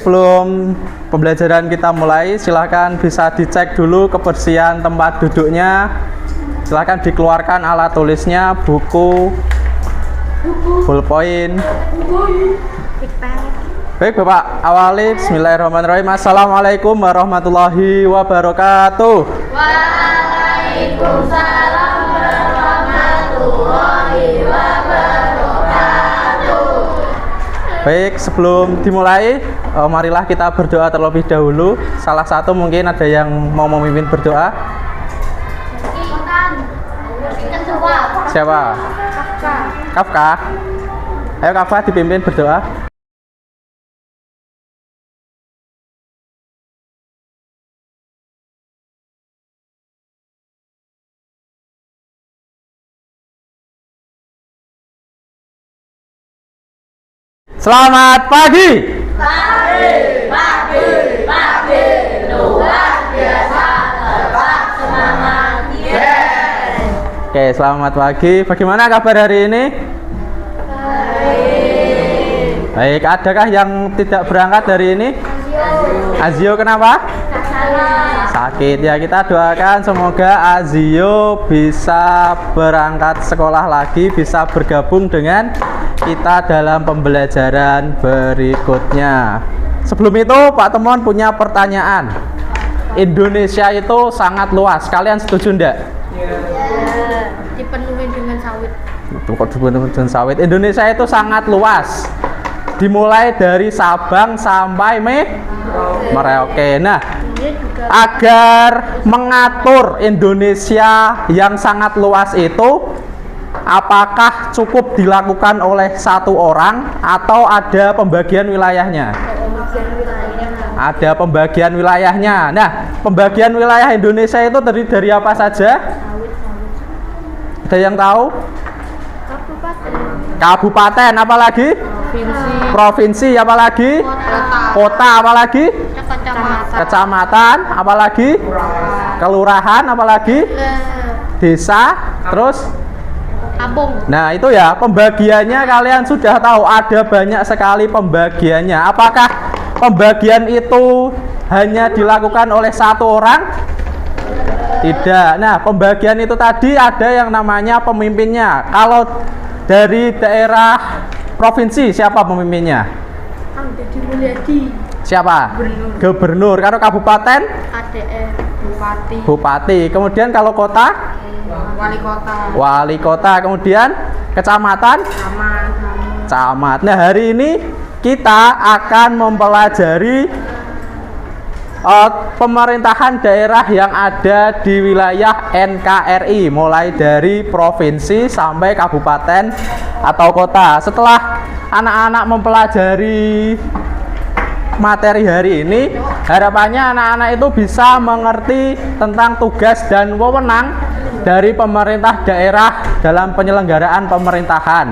sebelum pembelajaran kita mulai, silahkan bisa dicek dulu kebersihan tempat duduknya. Silahkan dikeluarkan alat tulisnya, buku, ballpoint. Baik Bapak, awali bismillahirrahmanirrahim. Assalamualaikum warahmatullahi wabarakatuh. Waalaikumsalam warahmatullahi wabarakatuh. Baik, sebelum dimulai, marilah kita berdoa terlebih dahulu. Salah satu mungkin ada yang mau memimpin berdoa. Siapa? Kafka. Ayo Kafka dipimpin berdoa. Selamat pagi. Pagi. Luar biasa, tetap semangat. Oke, selamat pagi. Bagaimana kabar hari ini? Baik, adakah yang tidak berangkat hari ini? Azio kenapa? Sakit ya, kita doakan semoga Azio bisa berangkat sekolah lagi, bisa bergabung dengan kita dalam pembelajaran berikutnya. Sebelum itu Pak Temon punya pertanyaan. Indonesia itu sangat luas, kalian setuju enggak? Dipenuhi dengan sawit. Dengan sawit. Indonesia itu sangat luas. Dimulai dari Sabang sampai Merauke. Nah, agar mengatur Indonesia yang sangat luas itu, apakah cukup dilakukan oleh satu orang atau ada pembagian wilayahnya? Ada pembagian wilayahnya. Nah, pembagian wilayah Indonesia itu terdiri dari apa saja? Ada yang tahu? Kabupaten, apalagi? Provinsi, apalagi? Kota, apalagi? Kecamatan, apalagi? Kelurahan, apalagi? Desa, terus? Kampung. Nah itu ya pembagiannya, kalian sudah tahu ada banyak sekali pembagiannya. Apakah pembagian itu hanya dilakukan oleh satu orang? Tidak. Nah, pembagian itu tadi ada yang namanya pemimpinnya. Kalau dari daerah provinsi siapa pemimpinnya? Deddy Mulyadi. Siapa? Gubernur. Kalau kabupaten? ADR. Bupati. Bupati. Kemudian kalau kota? Wali kota. Wali kota. Kemudian kecamatan? Camat. Nah, hari ini kita akan mempelajari pemerintahan daerah yang ada di wilayah NKRI, mulai dari provinsi sampai kabupaten atau kota. Setelah anak-anak mempelajari materi hari ini, harapannya anak-anak itu bisa mengerti tentang tugas dan wewenang dari pemerintah daerah dalam penyelenggaraan pemerintahan.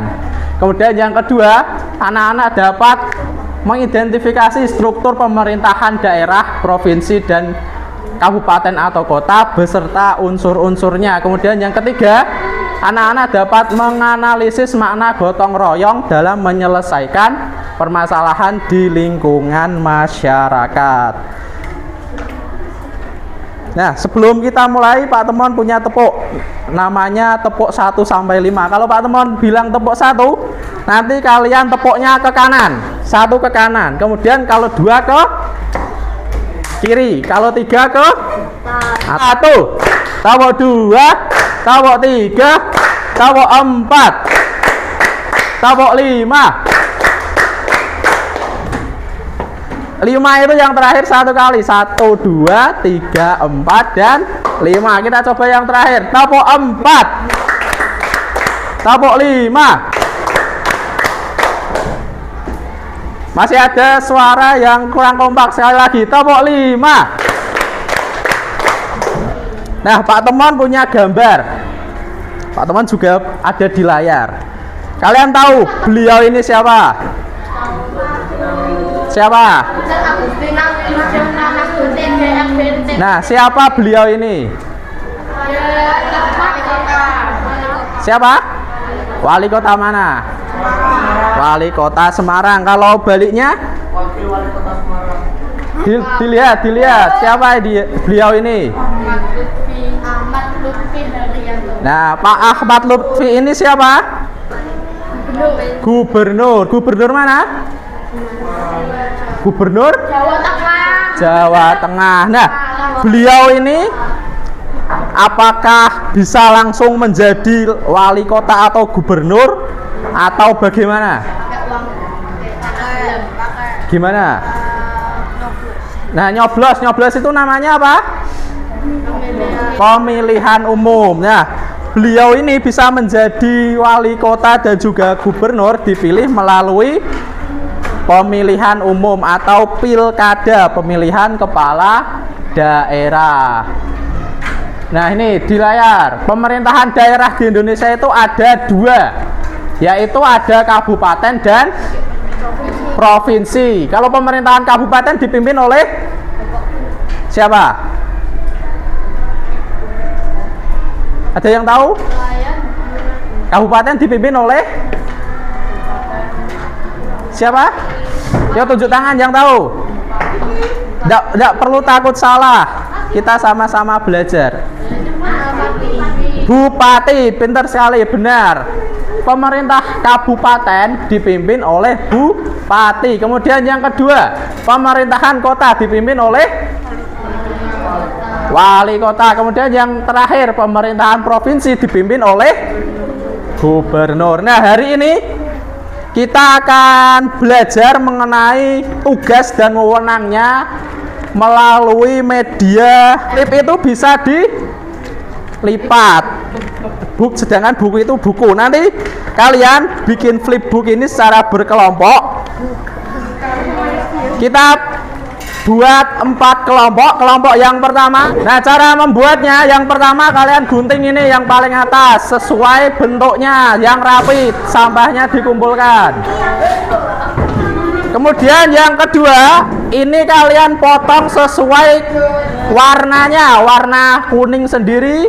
Kemudian yang kedua, anak-anak dapat mengidentifikasi struktur pemerintahan daerah, provinsi, dan kabupaten atau kota beserta unsur-unsurnya. Kemudian yang ketiga, anak-anak dapat menganalisis makna gotong royong dalam menyelesaikan permasalahan di lingkungan masyarakat. Nah, sebelum kita mulai, Pak Temon punya tepuk. Namanya tepuk 1 sampai 5. Kalau Pak Temon bilang tepuk 1, nanti kalian tepuknya ke kanan. 1 ke kanan. Kemudian kalau 2 ke kiri. Kalau 3 ke 1. Tepuk 2, tepuk 3, tepuk 4, tepuk 5. 5 itu yang terakhir 1 kali. 1, 2, 3, 4, dan 5. Kita coba yang terakhir. Tepuk 4. Tepuk 5. Masih ada suara yang kurang kompak. Sekali lagi. Tepuk 5. Nah, Pak Temon punya gambar. Pak Temon juga ada di layar. Kalian tahu beliau ini siapa? Siapa? Nah, siapa beliau ini? Siapa? Wali kota mana? Wali kota Semarang. Kalau baliknya? Dilihat siapa beliau ini. Ahmad Lutfi Haryanto. Nah, Pak Ahmad Lutfi ini siapa? Gubernur. Gubernur mana? Gubernur Jawa Tengah. Jawa Tengah. Nah, beliau ini apakah bisa langsung menjadi wali kota atau gubernur atau bagaimana? Gimana? Nah, nyoblos itu namanya apa? Pemilihan umum. Nah, beliau ini bisa menjadi wali kota dan juga gubernur dipilih melalui pemilihan umum atau pilkada, pemilihan kepala daerah. Nah, ini di layar pemerintahan daerah di Indonesia itu ada dua, yaitu ada kabupaten dan provinsi. Kalau pemerintahan kabupaten dipimpin oleh siapa? Ada yang tahu? Kabupaten dipimpin oleh siapa? Ya, tunjuk tangan yang tahu. Tidak perlu takut salah. Kita sama-sama belajar. Bupati, pintar sekali, benar. Pemerintah kabupaten dipimpin oleh bupati. Kemudian yang kedua, pemerintahan kota dipimpin oleh wali kota. Kemudian yang terakhir, pemerintahan provinsi dipimpin oleh gubernur. Nah, hari ini kita akan belajar mengenai tugas dan wewenangnya melalui media. Flip itu bisa dilipat. Sedangkan buku itu buku. Nanti kalian bikin flipbook ini secara berkelompok. Kita buat 4 kelompok. Kelompok yang pertama. Nah, cara membuatnya, yang pertama kalian gunting ini yang paling atas sesuai bentuknya yang rapi, sampahnya dikumpulkan. Kemudian yang kedua, ini kalian potong sesuai warnanya. Warna kuning sendiri,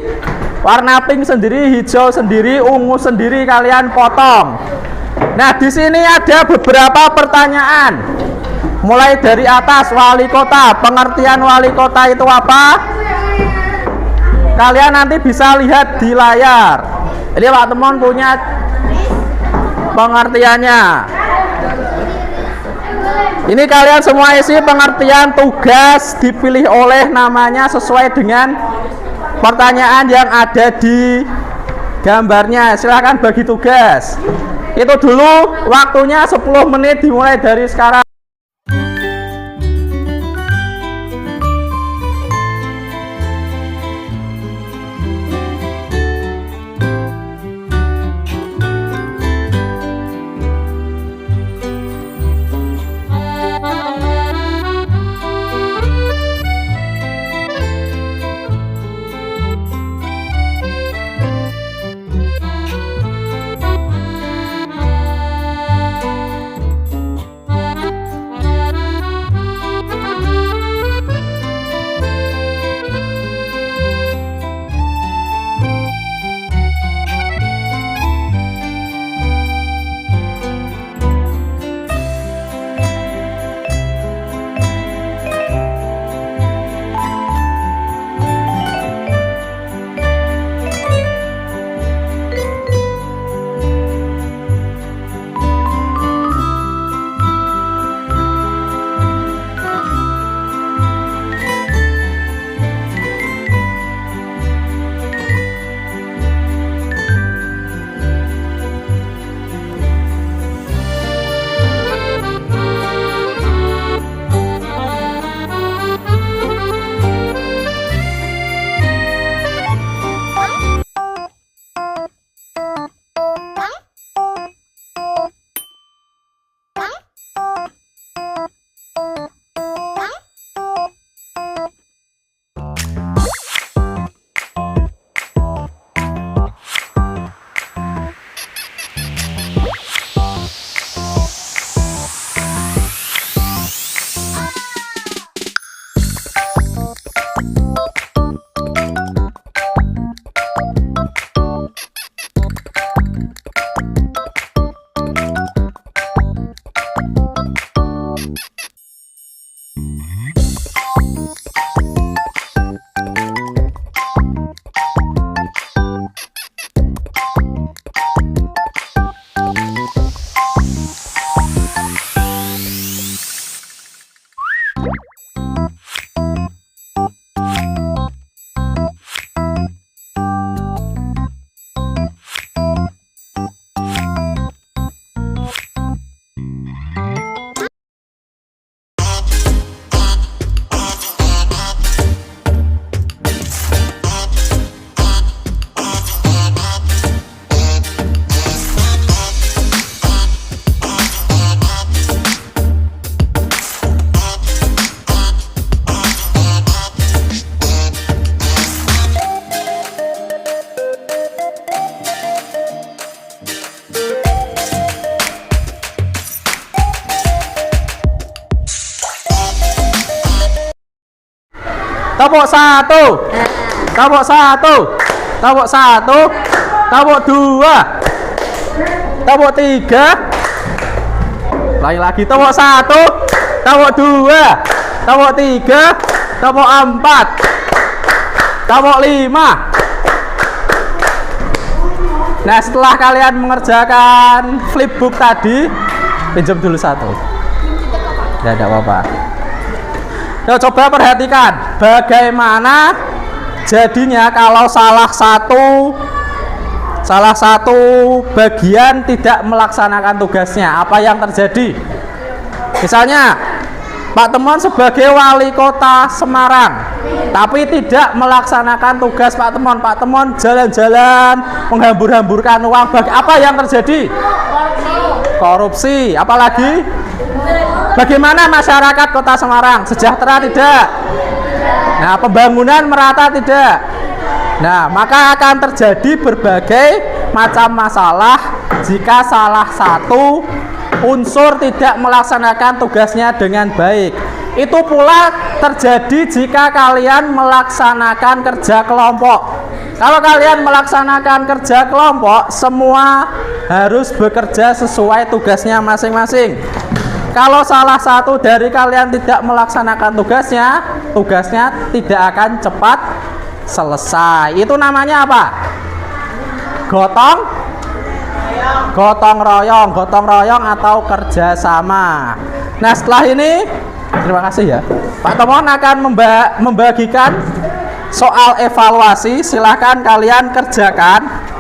warna pink sendiri, hijau sendiri, ungu sendiri kalian potong. Nah, di sini ada beberapa pertanyaan. Mulai dari atas, wali kota. Pengertian wali kota itu apa? Kalian nanti bisa lihat di layar. Jadi Pak Temon punya pengertiannya. Ini kalian semua isi pengertian tugas, dipilih oleh namanya sesuai dengan pertanyaan yang ada di gambarnya. Silahkan bagi tugas. Itu dulu, waktunya 10 menit dimulai dari sekarang. Tepuk satu. Tepuk satu. Tepuk satu. Tepuk dua. Tepuk tiga. Lagi tepuk satu. Tepuk dua. Tepuk tiga. Tepuk empat. Tepuk lima. Nah, setelah kalian mengerjakan flipbook tadi, pinjam dulu satu. Ya, tidak apa-apa. Yuk, coba perhatikan bagaimana jadinya kalau salah satu bagian tidak melaksanakan tugasnya. Apa yang terjadi? Misalnya, Pak Temon sebagai wali kota Semarang, tapi tidak melaksanakan tugas Pak Temon. Pak Temon jalan-jalan menghambur-hamburkan uang. Apa yang terjadi? Korupsi. Apalagi? Bagaimana masyarakat kota Semarang? Sejahtera tidak? Nah, pembangunan merata tidak? Nah, maka akan terjadi berbagai macam masalah jika salah satu unsur tidak melaksanakan tugasnya dengan baik. Itu pula terjadi jika kalian melaksanakan kerja kelompok. Kalau kalian melaksanakan kerja kelompok, semua harus bekerja sesuai tugasnya masing-masing. Kalau salah satu dari kalian tidak melaksanakan tugasnya tidak akan cepat selesai. Itu namanya apa? Gotong royong atau kerjasama. Nah, setelah ini terima kasih ya, Pak Temon akan membagikan soal evaluasi. Silahkan kalian kerjakan.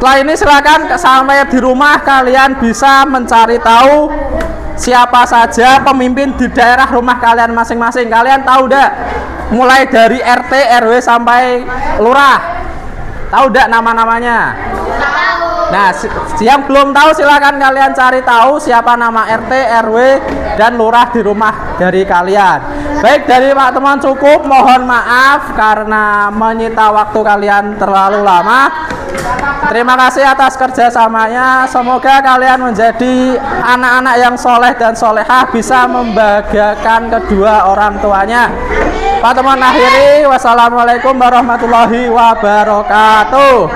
Setelah ini silakan sampai di rumah kalian bisa mencari tahu siapa saja pemimpin di daerah rumah kalian masing-masing. Kalian tahu enggak? Mulai dari RT, RW sampai lurah. Tahu enggak nama-namanya? Nah, yang belum tahu silakan kalian cari tahu siapa nama RT, RW, dan lurah di rumah dari kalian. Baik, dari Pak Temon cukup. Mohon maaf karena menyita waktu kalian terlalu lama. Terima kasih atas kerjasamanya. Semoga kalian menjadi anak-anak yang soleh dan solehah, bisa membanggakan kedua orang tuanya. Pak Temon akhiri. Wassalamualaikum warahmatullahi wabarakatuh.